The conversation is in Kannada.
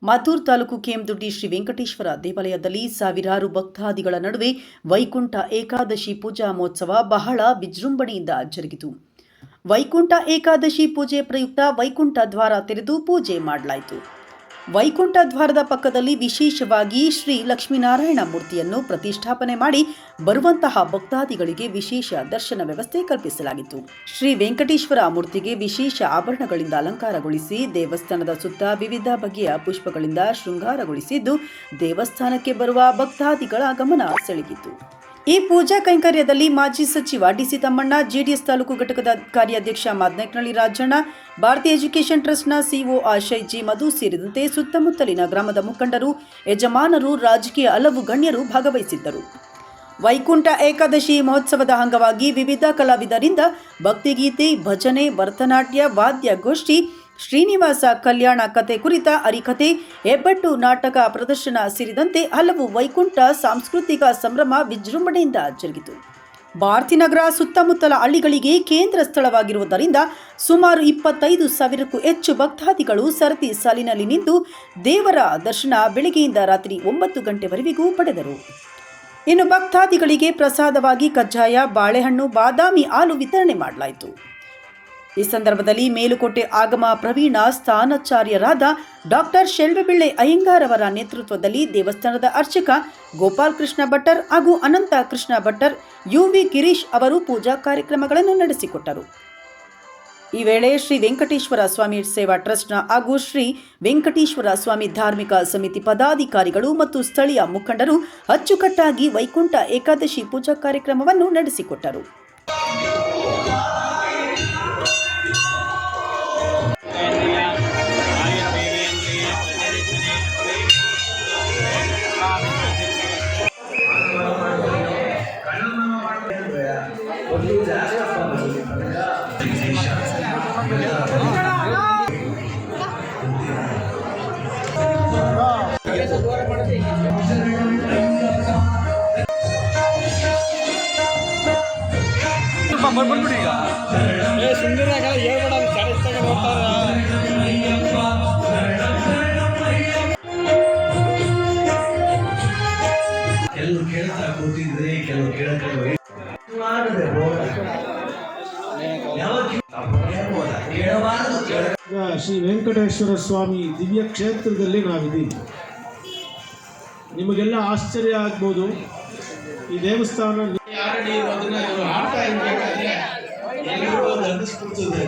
ಮದ್ದೂರು ತಾಲೂಕು ಕೆಎಂದೊಡ್ಡಿ ಶ್ರೀ ವೆಂಕಟೇಶ್ವರ ದೇವಾಲಯದಲ್ಲಿ ಸಾವಿರಾರು ಭಕ್ತಾದಿಗಳ ನಡುವೆ ವೈಕುಂಠ ಏಕಾದಶಿ ಪೂಜಾ ಮಹೋತ್ಸವ ಬಹಳ ವಿಜೃಂಭಣೆಯಿಂದ ಜರುಗಿತು. ವೈಕುಂಠ ಏಕಾದಶಿ ಪೂಜೆ ಪ್ರಯುಕ್ತ ವೈಕುಂಠ ದ್ವಾರ ತೆರೆದು ಪೂಜೆ ಮಾಡಲಾಯಿತು. ವೈಕುಂಠ ದ್ವಾರದ ಪಕ್ಕದಲ್ಲಿ ವಿಶೇಷವಾಗಿ ಶ್ರೀ ಲಕ್ಷ್ಮೀನಾರಾಯಣ ಮೂರ್ತಿಯನ್ನು ಪ್ರತಿಷ್ಠಾಪನೆ ಮಾಡಿ ಬರುವಂತಹ ಭಕ್ತಾದಿಗಳಿಗೆ ವಿಶೇಷ ದರ್ಶನ ವ್ಯವಸ್ಥೆ ಕಲ್ಪಿಸಲಾಗಿತ್ತು. ಶ್ರೀ ವೆಂಕಟೇಶ್ವರ ಮೂರ್ತಿಗೆ ವಿಶೇಷ ಆಭರಣಗಳಿಂದ ಅಲಂಕಾರಗೊಳಿಸಿ ದೇವಸ್ಥಾನದ ಸುತ್ತ ವಿವಿಧ ಬಗೆಯ ಪುಷ್ಪಗಳಿಂದ ಶೃಂಗಾರಗೊಳಿಸಿದ್ದು ದೇವಸ್ಥಾನಕ್ಕೆ ಬರುವ ಭಕ್ತಾದಿಗಳ ಗಮನ ಸೆಳೆಯಿತು. ಈ ಪೂಜಾ ಕೈಂಕರ್ಯದಲ್ಲಿ ಮಾಜಿ ಸಚಿವ ಡಿಸಿ ತಮ್ಮಣ್ಣ, ಜೆಡಿಎಸ್ ತಾಲೂಕು ಘಟಕದ ಕಾರ್ಯಾಧ್ಯಕ್ಷ ಮಾದನಕನಹಳ್ಳಿ ರಾಜಣ್ಣ, ಭಾರತೀಯ ಎಜುಕೇಷನ್ ಟ್ರಸ್ಟ್ನ ಸಿಒ ಆಶಯ್ ಜಿ ಮಧು ಸೇರಿದಂತೆ ಸುತ್ತಮುತ್ತಲಿನ ಗ್ರಾಮದ ಮುಖಂಡರು, ಯಜಮಾನರು, ರಾಜಕೀಯ ಹಲವು ಗಣ್ಯರು ಭಾಗವಹಿಸಿದ್ದರು. ವೈಕುಂಠ ಏಕಾದಶಿ ಮಹೋತ್ಸವದ ಅಂಗವಾಗಿ ವಿವಿಧ ಕಲಾವಿದರಿಂದ ಭಕ್ತಿಗೀತೆ, ಭಜನೆ, ಭರತನಾಟ್ಯ, ವಾದ್ಯಗೋಷ್ಠಿ, ಶ್ರೀನಿವಾಸ ಕಲ್ಯಾಣ ಕಥೆ ಕುರಿತ ಹರಿಕಥೆ, ಹೆಬ್ಬಟ್ಟು ನಾಟಕ ಪ್ರದರ್ಶನ ಸೇರಿದಂತೆ ಹಲವು ವೈಕುಂಠ ಸಾಂಸ್ಕೃತಿಕ ಸಂಭ್ರಮ ವಿಜೃಂಭಣೆಯಿಂದ ಜರುಗಿತು. ಭಾರತೀನಗರ ಸುತ್ತಮುತ್ತಲ ಹಳ್ಳಿಗಳಿಗೆ ಕೇಂದ್ರ ಸ್ಥಳವಾಗಿರುವುದರಿಂದ ಸುಮಾರು 25,000ಕ್ಕೂ ಹೆಚ್ಚು ಭಕ್ತಾದಿಗಳು ಸರತಿ ಸಾಲಿನಲ್ಲಿ ನಿಂತು ದೇವರ ದರ್ಶನ ಬೆಳಗ್ಗೆಯಿಂದ ರಾತ್ರಿ 9 ಗಂಟೆವರೆಗೂ ಪಡೆದರು. ಇನ್ನು ಭಕ್ತಾದಿಗಳಿಗೆ ಪ್ರಸಾದವಾಗಿ ಕಜ್ಜಾಯ, ಬಾಳೆಹಣ್ಣು, ಬಾದಾಮಿ ಹಾಲು ವಿತರಣೆ ಮಾಡಲಾಯಿತು. ಈ ಸಂದರ್ಭದಲ್ಲಿ ಮೇಲುಕೋಟೆ ಆಗಮ ಪ್ರವೀಣ ಸ್ಥಾನಾಚಾರ್ಯರಾದ ಡಾಕ್ಟರ್ ಶೆಲ್ವೆಪಿಳ್ಳೆ ಅಯ್ಯಂಗಾರ್ ಅವರ ನೇತೃತ್ವದಲ್ಲಿ ದೇವಸ್ಥಾನದ ಅರ್ಚಕ ಗೋಪಾಲ್ ಕೃಷ್ಣ ಭಟ್ಟರ್ ಹಾಗೂ ಅನಂತ ಕೃಷ್ಣ ಭಟ್ಟರ್, ಯುವಿ ಗಿರೀಶ್ ಅವರು ಪೂಜಾ ಕಾರ್ಯಕ್ರಮಗಳನ್ನು ನಡೆಸಿಕೊಟ್ಟರು. ಈ ವೇಳೆ ಶ್ರೀ ವೆಂಕಟೇಶ್ವರ ಸ್ವಾಮಿ ಸೇವಾ ಟ್ರಸ್ಟ್ನ ಹಾಗೂ ಶ್ರೀ ವೆಂಕಟೇಶ್ವರ ಸ್ವಾಮಿ ಧಾರ್ಮಿಕ ಸಮಿತಿ ಪದಾಧಿಕಾರಿಗಳು ಮತ್ತು ಸ್ಥಳೀಯ ಮುಖಂಡರು ಅಚ್ಚುಕಟ್ಟಾಗಿ ವೈಕುಂಠ ಏಕಾದಶಿ ಪೂಜಾ ಕಾರ್ಯಕ್ರಮವನ್ನು ನಡೆಸಿಕೊಟ್ಟರು. ಬಂದ್ಬಿಡಿ ಈಗ ಸುಂದರ ಹೇಳ್ಬೇಡ ಚಾಡಿಸ್ತಾಗ ನೋಡ್ತಾರ. ಕೆಲವು ಕೇಳ್ತಾ ಕೂತಿದ್ರೆ ಕೆಲವು ಕೇಳಕ್ಕೆ ಶ್ರೀ ವೆಂಕಟೇಶ್ವರ ಸ್ವಾಮಿ ದಿವ್ಯ ಕ್ಷೇತ್ರದಲ್ಲಿ ನಾವಿದ್ದೀವಿ. ನಿಮಗೆಲ್ಲ ಆಶ್ಚರ್ಯ ಆಗ್ಬೋದು, ಈ ದೇವಸ್ಥಾನ ಆಡ್ತಾ ಇರ್ಬೇಕಾದ್ರೆ ಎಲ್ಲರೂ ಅನ್ನಿಸ್ಬಿಡ್ತದೆ.